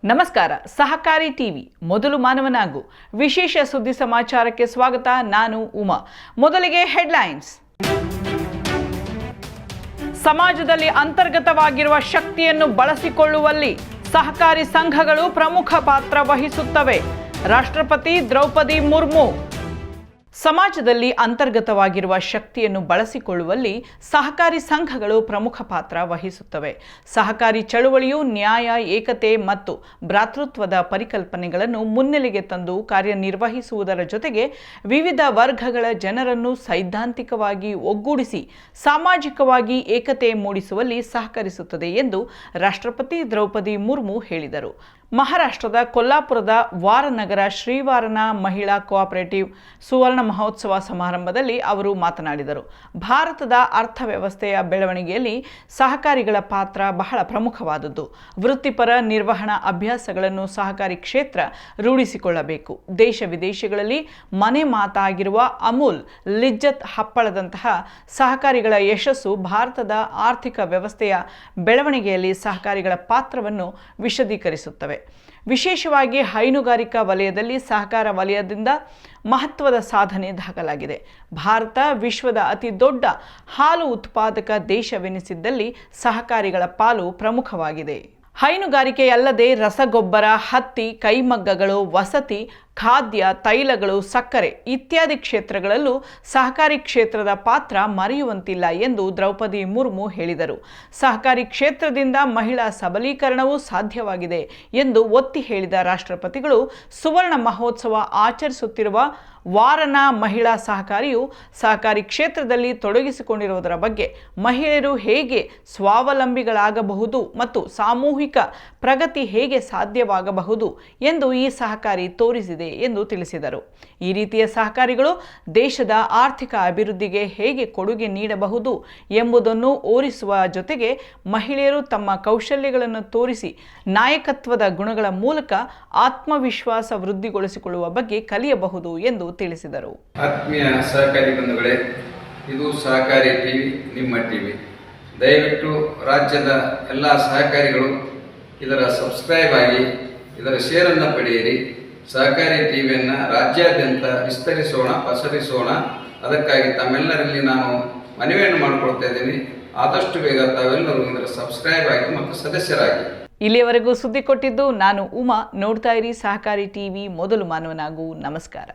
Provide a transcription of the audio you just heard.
ನಮಸ್ಕಾರ. ಸಹಕಾರಿ ಟಿವಿ ಮೊದಲು ಮಾನವನಾಗು ವಿಶೇಷ ಸುದ್ದಿ ಸಮಾಚಾರಕ್ಕೆ ಸ್ವಾಗತ. ನಾನು ಉಮಾ. ಮೊದಲಿಗೆ ಹೆಡ್ಲೈನ್ಸ್. ಸಮಾಜದಲ್ಲಿ ಅಂತರ್ಗತವಾಗಿರುವ ಶಕ್ತಿಯನ್ನು ಬಳಸಿಕೊಳ್ಳುವಲ್ಲಿ ಸಹಕಾರಿ ಸಂಘಗಳು ಪ್ರಮುಖ ಪಾತ್ರ ವಹಿಸುತ್ತವೆ. ರಾಷ್ಟ್ರಪತಿ ದ್ರೌಪದಿ ಮುರ್ಮು. ಸಮಾಜದಲ್ಲಿ ಅಂತರ್ಗತವಾಗಿರುವ ಶಕ್ತಿಯನ್ನು ಬಳಸಿಕೊಳ್ಳುವಲ್ಲಿ ಸಹಕಾರಿ ಸಂಘಗಳು ಪ್ರಮುಖ ಪಾತ್ರ ವಹಿಸುತ್ತವೆ. ಸಹಕಾರಿ ಚಳುವಳಿಯು ನ್ಯಾಯ, ಏಕತೆ ಮತ್ತು ಭ್ರಾತೃತ್ವದ ಪರಿಕಲ್ಪನೆಗಳನ್ನು ಮುನ್ನೆಲೆಗೆ ತಂದು ಕಾರ್ಯನಿರ್ವಹಿಸುವುದರ ಜೊತೆಗೆ ವಿವಿಧ ವರ್ಗಗಳ ಜನರನ್ನು ಸೈದ್ಧಾಂತಿಕವಾಗಿ ಒಗ್ಗೂಡಿಸಿ ಸಾಮಾಜಿಕವಾಗಿ ಏಕತೆ ಮೂಡಿಸುವಲ್ಲಿ ಸಹಕರಿಸುತ್ತದೆ ಎಂದು ರಾಷ್ಟ್ರಪತಿ ದ್ರೌಪದಿ ಮುರ್ಮು ಹೇಳಿದರು. ಮಹಾರಾಷ್ಟ್ರದ ಕೊಲ್ಲಾಪುರದ ವಾರನಗರ ಶ್ರೀವಾರನ ಮಹಿಳಾ ಕೋಆಪರೇಟಿವ್ ಸುವರ್ಣ ಮಹೋತ್ಸವ ಸಮಾರಂಭದಲ್ಲಿ ಅವರು ಮಾತನಾಡಿದರು. ಭಾರತದ ಅರ್ಥವ್ಯವಸ್ಥೆಯ ಬೆಳವಣಿಗೆಯಲ್ಲಿ ಸಹಕಾರಿಗಳ ಪಾತ್ರ ಬಹಳ ಪ್ರಮುಖವಾದದ್ದು. ವೃತ್ತಿಪರ ನಿರ್ವಹಣಾ ಅಭ್ಯಾಸಗಳನ್ನು ಸಹಕಾರಿ ಕ್ಷೇತ್ರ ರೂಢಿಸಿಕೊಳ್ಳಬೇಕು. ದೇಶ ವಿದೇಶಗಳಲ್ಲಿ ಮನೆ ಮಾತಾಗಿರುವ ಅಮೂಲ್, ಲಿಜ್ಜತ್ ಹಪ್ಪಳದಂತಹ ಸಹಕಾರಿಗಳ ಯಶಸ್ಸು ಭಾರತದ ಆರ್ಥಿಕ ವ್ಯವಸ್ಥೆಯ ಬೆಳವಣಿಗೆಯಲ್ಲಿ ಸಹಕಾರಿಗಳ ಪಾತ್ರವನ್ನು ವಿಶದೀಕರಿಸುತ್ತವೆ. ವಿಶೇಷವಾಗಿ ಹೈನುಗಾರಿಕಾ ವಲಯದಲ್ಲಿ ಸಹಕಾರ ವಲಯದಿಂದ ಮಹತ್ವದ ಸಾಧನೆ ದಾಖಲಾಗಿದೆ. ಭಾರತ ವಿಶ್ವದ ಅತಿ ದೊಡ್ಡ ಹಾಲು ಉತ್ಪಾದಕ ದೇಶವೆನಿಸಿದ್ದಲ್ಲಿ ಸಹಕಾರಿಗಳ ಪಾಲು ಪ್ರಮುಖವಾಗಿದೆ. ಹೈನುಗಾರಿಕೆಯಲ್ಲದೆ ರಸಗೊಬ್ಬರ, ಹತ್ತಿ, ಕೈಮಗ್ಗಗಳು, ವಸತಿ, ಖಾದ್ಯ, ತೈಲಗಳು, ಸಕ್ಕರೆ ಇತ್ಯಾದಿ ಕ್ಷೇತ್ರಗಳಲ್ಲೂ ಸಹಕಾರಿ ಕ್ಷೇತ್ರದ ಪಾತ್ರ ಮರೆಯುವಂತಿಲ್ಲ ಎಂದು ದ್ರೌಪದಿ ಮುರ್ಮು ಹೇಳಿದರು. ಸಹಕಾರಿ ಕ್ಷೇತ್ರದಿಂದ ಮಹಿಳಾ ಸಬಲೀಕರಣವೂ ಸಾಧ್ಯವಾಗಿದೆ ಎಂದು ಒತ್ತಿ ಹೇಳಿದ ರಾಷ್ಟ್ರಪತಿಗಳು ಸುವರ್ಣ ಮಹೋತ್ಸವ ಆಚರಿಸುತ್ತಿರುವ ವಾರನ ಮಹಿಳಾ ಸಹಕಾರಿಯು ಸಹಕಾರಿ ಕ್ಷೇತ್ರದಲ್ಲಿ ತೊಡಗಿಸಿಕೊಂಡಿರುವುದರ ಬಗ್ಗೆ, ಮಹಿಳೆಯರು ಹೇಗೆ ಸ್ವಾವಲಂಬಿಗಳಾಗಬಹುದು ಮತ್ತು ಸಾಮೂಹಿಕ ಪ್ರಗತಿ ಹೇಗೆ ಸಾಧ್ಯವಾಗಬಹುದು ಎಂದು ಈ ಸಹಕಾರಿ ತೋರಿಸಿದೆ ಎಂದು ತಿಳಿಸಿದರು. ಈ ರೀತಿಯ ಸಹಕಾರಿಗಳು ದೇಶದ ಆರ್ಥಿಕ ಅಭಿವೃದ್ಧಿಗೆ ಹೇಗೆ ಕೊಡುಗೆ ನೀಡಬಹುದು ಎಂಬುದನ್ನು ಓರಿಸುವ ಜೊತೆಗೆ ಮಹಿಳೆಯರು ತಮ್ಮ ಕೌಶಲ್ಯಗಳನ್ನು ತೋರಿಸಿ ನಾಯಕತ್ವದ ಗುಣಗಳ ಮೂಲಕ ಆತ್ಮವಿಶ್ವಾಸ ವೃದ್ಧಿಗೊಳಿಸಿಕೊಳ್ಳುವ ಬಗ್ಗೆ ಕಲಿಯಬಹುದು ಎಂದು ತಿಳಿಸಿದರು. ಆತ್ಮೀಯ ಸಹಕಾರಿ ಬಂಧುಗಳೇ, ಇದು ಸಹಕಾರಿ ಟಿವಿ, ನಿಮ್ಮ ಟಿವಿ. ದಯವಿಟ್ಟು ರಾಜ್ಯದ ಎಲ್ಲ ಸಹಕಾರಿಗಳು ಇದರ ಸಬ್ಸ್ಕ್ರೈಬ್ ಆಗಿ ಇದರ ಶೇರನ್ನು ಪಡೆಯಿರಿ. ಸಹಕಾರಿ ಟಿವಿಯನ್ನು ರಾಜ್ಯಾದ್ಯಂತ ವಿಸ್ತರಿಸೋಣ, ಪಸರಿಸೋಣ. ಅದಕ್ಕಾಗಿ ತಮ್ಮೆಲ್ಲರಲ್ಲಿ ನಾನು ಮನವಿಯನ್ನು ಮಾಡಿಕೊಳ್ತಾ ಇದ್ದೀನಿ. ಆದಷ್ಟು ಬೇಗ ತಾವೆಲ್ಲರೂ ಇದರ ಸಬ್ಸ್ಕ್ರೈಬ್ ಆಗಿ ಮತ್ತು ಸದಸ್ಯರಾಗಿ. ಇಲ್ಲಿಯವರೆಗೂ ಸುದ್ದಿ ಕೊಟ್ಟಿದ್ದು ನಾನು ಉಮಾ. ನೋಡ್ತಾ ಇರಿ ಸಹಕಾರಿ ಟಿವಿ, ಮೊದಲು ಮಾನವನಾಗು. ನಮಸ್ಕಾರ.